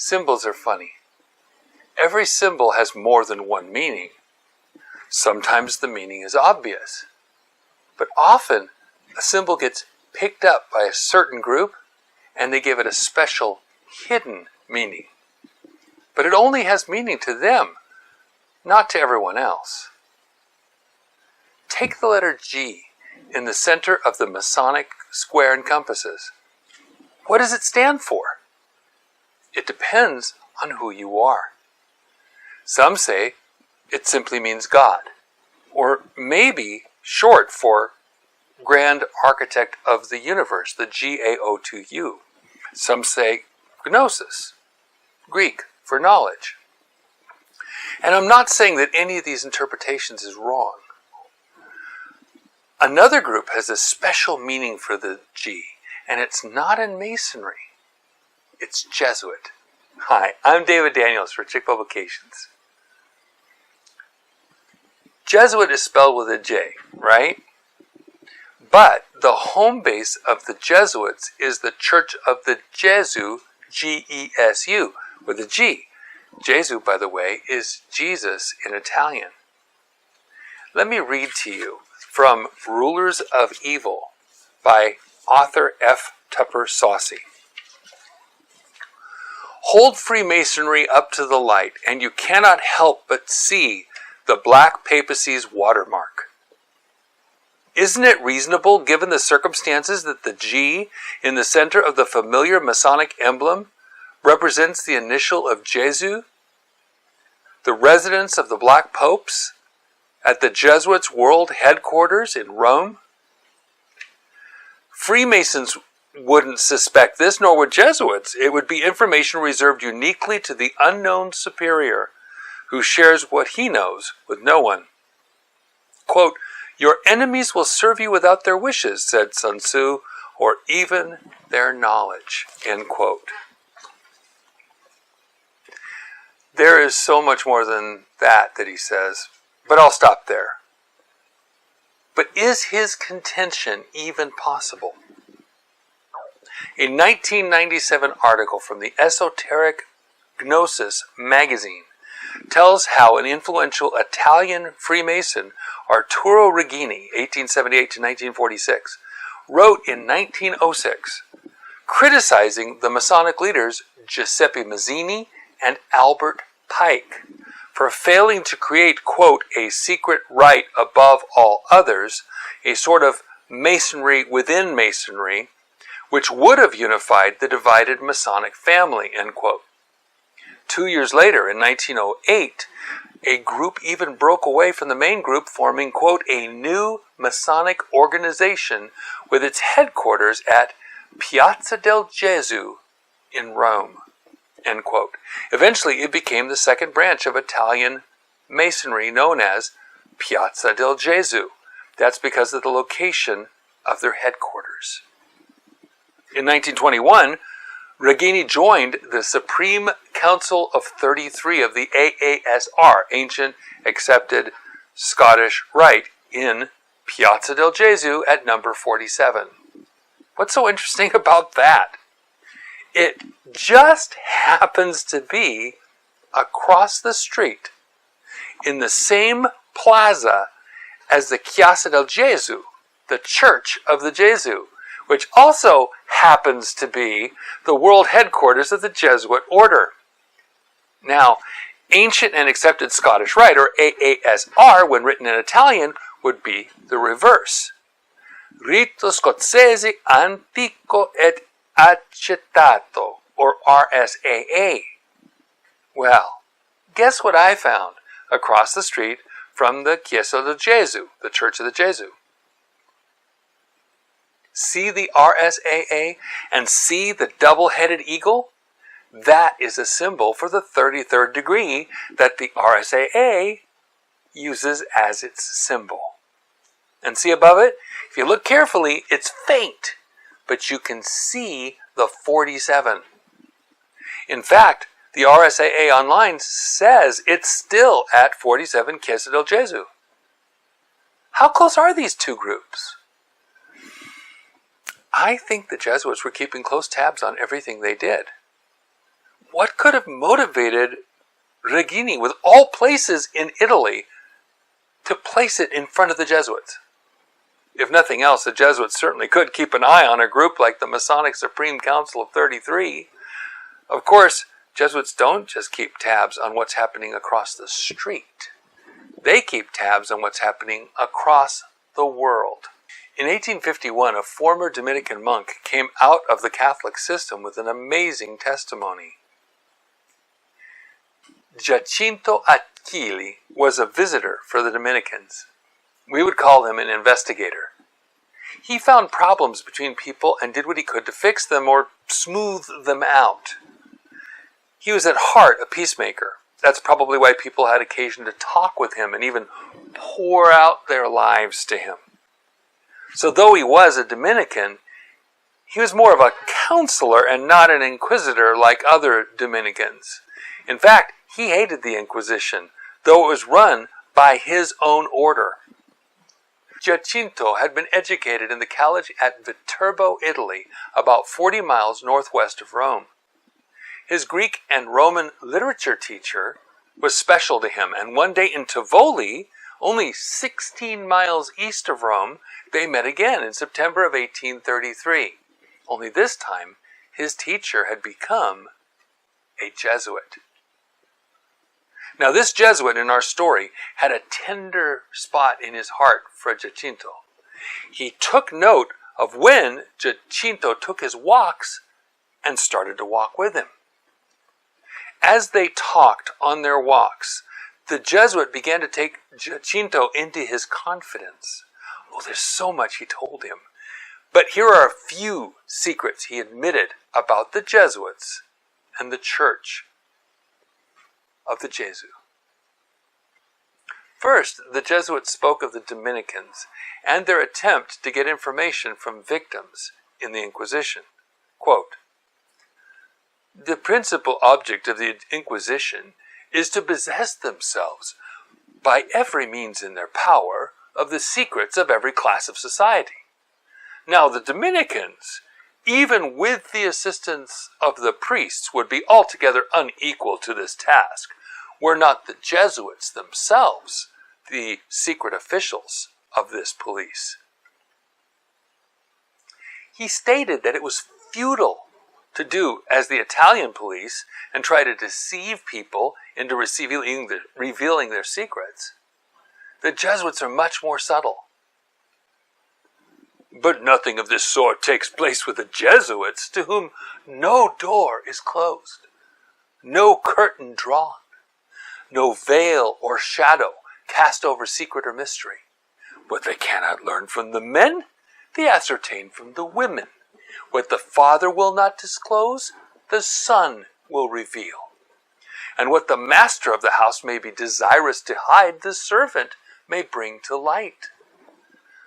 Symbols are funny. Every symbol has more than one meaning. Sometimes the meaning is obvious, but often a symbol gets picked up by a certain group and they give it a special hidden meaning. But it only has meaning to them, not to everyone else. Take the letter G in the center of the Masonic square and compasses. What does it stand for? It depends on who you are. Some say it simply means God, or maybe short for Grand Architect of the Universe, the G-A-O-2-U. Some say Gnosis, Greek for knowledge. And I'm not saying that any of these interpretations is wrong. Another group has a special meaning for the G, and it's not in Masonry. It's Jesuit. Hi, I'm David Daniels for Chick Publications. Jesuit is spelled with a J, right? But the home base of the Jesuits is the Church of the Jesu, G-E-S-U, with a G. Jesu, by the way, is Jesus in Italian. Let me read to you from Rulers of Evil by author F. Tupper Saucy. Hold Freemasonry up to the light, and you cannot help but see the black papacy's watermark. Isn't it reasonable, given the circumstances, that the G in the center of the familiar Masonic emblem represents the initial of Jesu, the residence of the Black Popes, at the Jesuits' world headquarters in Rome? Freemasons wouldn't suspect this, nor would Jesuits. It would be information reserved uniquely to the unknown superior, who shares what he knows with no one. Quote, "Your enemies will serve you without their wishes," said Sun Tzu, "or even their knowledge." End quote. There is so much more than that he says, but I'll stop there. But is his contention even possible? A 1997 article from the Esoteric Gnosis magazine tells how an influential Italian Freemason, Arturo Regini, 1878 to 1946, wrote in 1906, criticizing the Masonic leaders Giuseppe Mazzini and Albert Pike for failing to create, quote, a secret rite above all others, a sort of masonry within masonry, which would have unified the divided Masonic family, end quote. 2 years later, in 1908, a group even broke away from the main group, forming, quote, a new Masonic organization with its headquarters at Piazza del Gesù in Rome, end quote. Eventually, it became the second branch of Italian Masonry known as Piazza del Gesù. That's because of the location of their headquarters. In 1921, Regini joined the Supreme Council of 33 of the AASR, Ancient Accepted Scottish Rite, in Piazza del Gesù at number 47. What's so interesting about that? It just happens to be across the street in the same plaza as the Chiesa del Gesù, the Church of the Gesù, which also happens to be the world headquarters of the Jesuit order. Now, Ancient and Accepted Scottish Rite, or AASR, when written in Italian, would be the reverse. Rito Scozzese Antico et Accettato, or RSAA. Well, guess what I found across the street from the Chiesa del Gesù, the Church of the Gesù? See the RSAA and see the double-headed eagle? That is a symbol for the 33rd degree that the RSAA uses as its symbol. And see above it? If you look carefully, it's faint, but you can see the 47. In fact, the RSAA online says it's still at 47 Chiesa del Gesù. How close are these two groups? I think the Jesuits were keeping close tabs on everything they did. what could have motivated Regini, with all places in Italy, to place it in front of the Jesuits? If nothing else, the Jesuits certainly could keep an eye on a group like the Masonic Supreme Council of 33. Of course, Jesuits don't just keep tabs on what's happening across the street. They keep tabs on what's happening across the world. In 1851, a former Dominican monk came out of the Catholic system with an amazing testimony. Giacinto Achilli was a visitor for the Dominicans. We would call him an investigator. He found problems between people and did what he could to fix them or smooth them out. He was at heart a peacemaker. That's probably why people had occasion to talk with him and even pour out their lives to him. So though he was a Dominican, he was more of a counselor and not an inquisitor like other Dominicans. In fact, he hated the Inquisition, though it was run by his own order. Giacinto had been educated in the college at Viterbo, Italy, about 40 miles northwest of Rome. His Greek and Roman literature teacher was special to him, and one day in Tivoli, only 16 miles east of Rome, they met again in September of 1833. Only this time, his teacher had become a Jesuit. Now, this Jesuit in our story had a tender spot in his heart for Giacinto. He took note of when Giacinto took his walks and started to walk with him. As they talked on their walks, the Jesuit began to take Giacinto into his confidence. Oh, there's so much he told him. But here are a few secrets he admitted about the Jesuits and the Church of the Jesuit. First, the Jesuits spoke of the Dominicans and their attempt to get information from victims in the Inquisition. Quote, "The principal object of the Inquisition is to possess themselves, by every means in their power, of the secrets of every class of society. Now the Dominicans, even with the assistance of the priests, would be altogether unequal to this task, were not the Jesuits themselves the secret officials of this police." He stated that it was futile to do as the Italian police and try to deceive people into revealing their secrets. The Jesuits are much more subtle. But nothing of this sort takes place with the Jesuits, to whom no door is closed, no curtain drawn, no veil or shadow cast over secret or mystery. What they cannot learn from the men, they ascertain from the women. What the father will not disclose, the son will reveal. And what the master of the house may be desirous to hide, the servant may bring to light.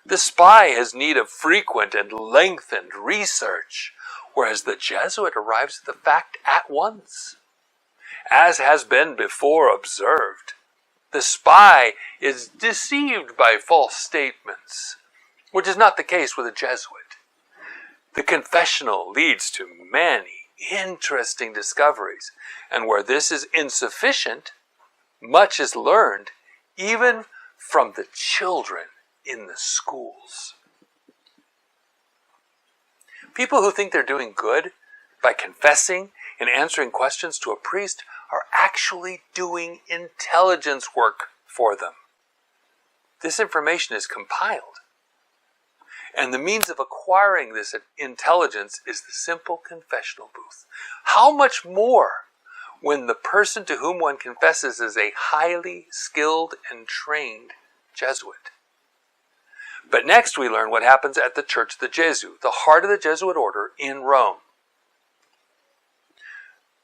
The spy has need of frequent and lengthened research, whereas the Jesuit arrives at the fact at once. As has been before observed, the spy is deceived by false statements, which is not the case with a Jesuit. The confessional leads to many interesting discoveries, and where this is insufficient, much is learned even from the children in the schools. People who think they're doing good by confessing and answering questions to a priest are actually doing intelligence work for them. This information is compiled, and the means of acquiring this intelligence is the simple confessional booth. How much more when the person to whom one confesses is a highly skilled and trained Jesuit? But next we learn what happens at the Church of the Jesuit, the heart of the Jesuit order in Rome.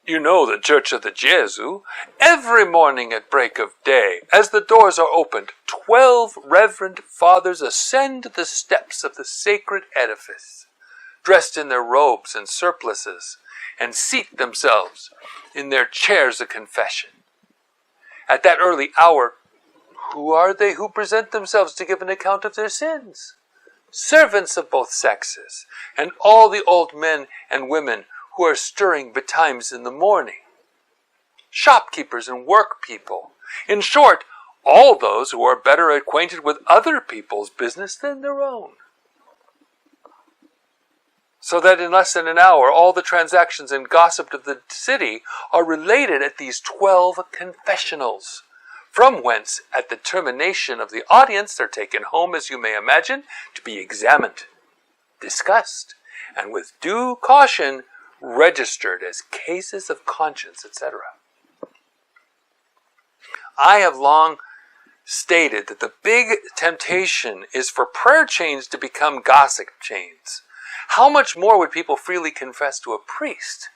You know the Church of the Jesuit. Every morning at break of day, as the doors are opened, 12 reverend fathers ascend the steps of the sacred edifice, dressed in their robes and surplices, and seat themselves in their chairs of confession. At that early hour, who are they who present themselves to give an account of their sins? Servants of both sexes, and all the old men and women who are stirring betimes in the morning. shopkeepers and work people. In short, all those who are better acquainted with other people's business than their own. So that in less than an hour, all the transactions and gossip of the city are related at these 12 confessionals, from whence, at the termination of the audience, they're taken home, as you may imagine, to be examined, discussed, and with due caution, registered as cases of conscience, etc. I have long stated that the big temptation is for prayer chains to become gossip chains. How much more would people freely confess to a priest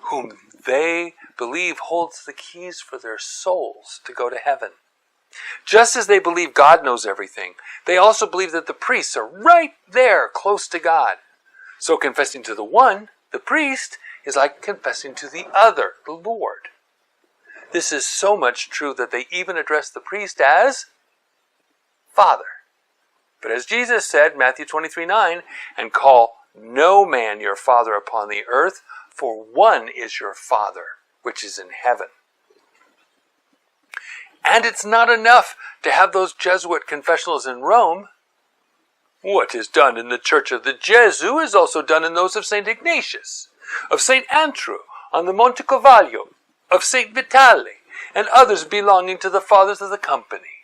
whom they believe holds the keys for their souls to go to heaven? Just as they believe God knows everything, they also believe that the priests are right there, close to God. So confessing to the one, the priest, is like confessing to the other, the Lord. This is so much true that they even address the priest as Father. But as Jesus said, Matthew 23:9, and call no man your father upon the earth, for one is your Father, which is in heaven. And it's not enough to have those Jesuit confessionals in Rome. What is done in the church of the Jesuit is also done in those of St. Ignatius, of St. Andrew on the Monte Cavallo, of St. Vitale, and others belonging to the fathers of the company.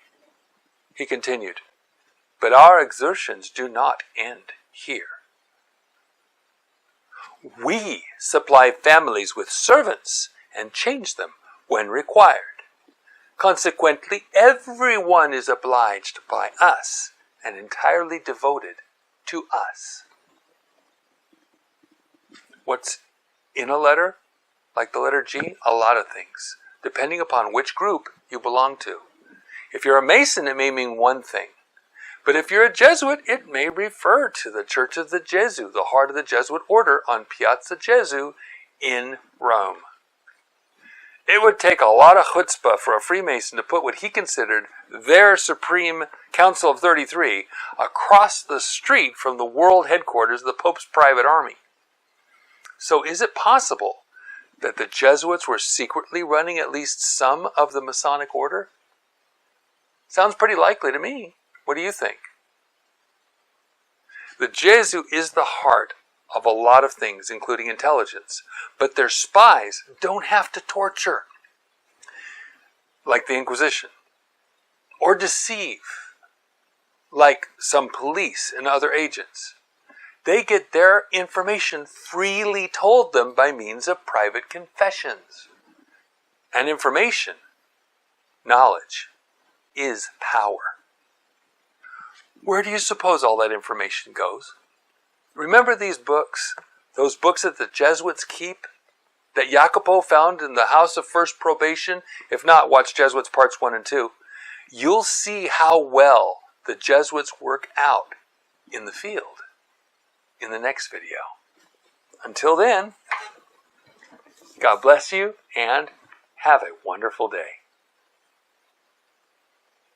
He continued, but our exertions do not end here. We supply families with servants and change them when required. Consequently, everyone is obliged by us and entirely devoted to us. What's in a letter, like the letter G? A lot of things, depending upon which group you belong to. If you're a Mason, it may mean one thing. But if you're a Jesuit, it may refer to the Church of the Jesuit, the heart of the Jesuit order on Piazza Gesù in Rome. It would take a lot of chutzpah for a Freemason to put what he considered their Supreme Council of 33 across the street from the world headquarters of the Pope's private army. So is it possible that the Jesuits were secretly running at least some of the Masonic order? Sounds pretty likely to me. What do you think? The Jesuit is the heart of a lot of things, including intelligence. But their spies don't have to torture, like the Inquisition, or deceive, like some police and other agents. They get their information freely told them by means of private confessions. And information, knowledge, is power. Where do you suppose all that information goes? Remember these books, those books that the Jesuits keep, that Jacopo found in the House of First Probation? If not, watch Jesuits Parts 1 and 2. You'll see how well the Jesuits work out in the field in the next video. Until then, God bless you and have a wonderful day.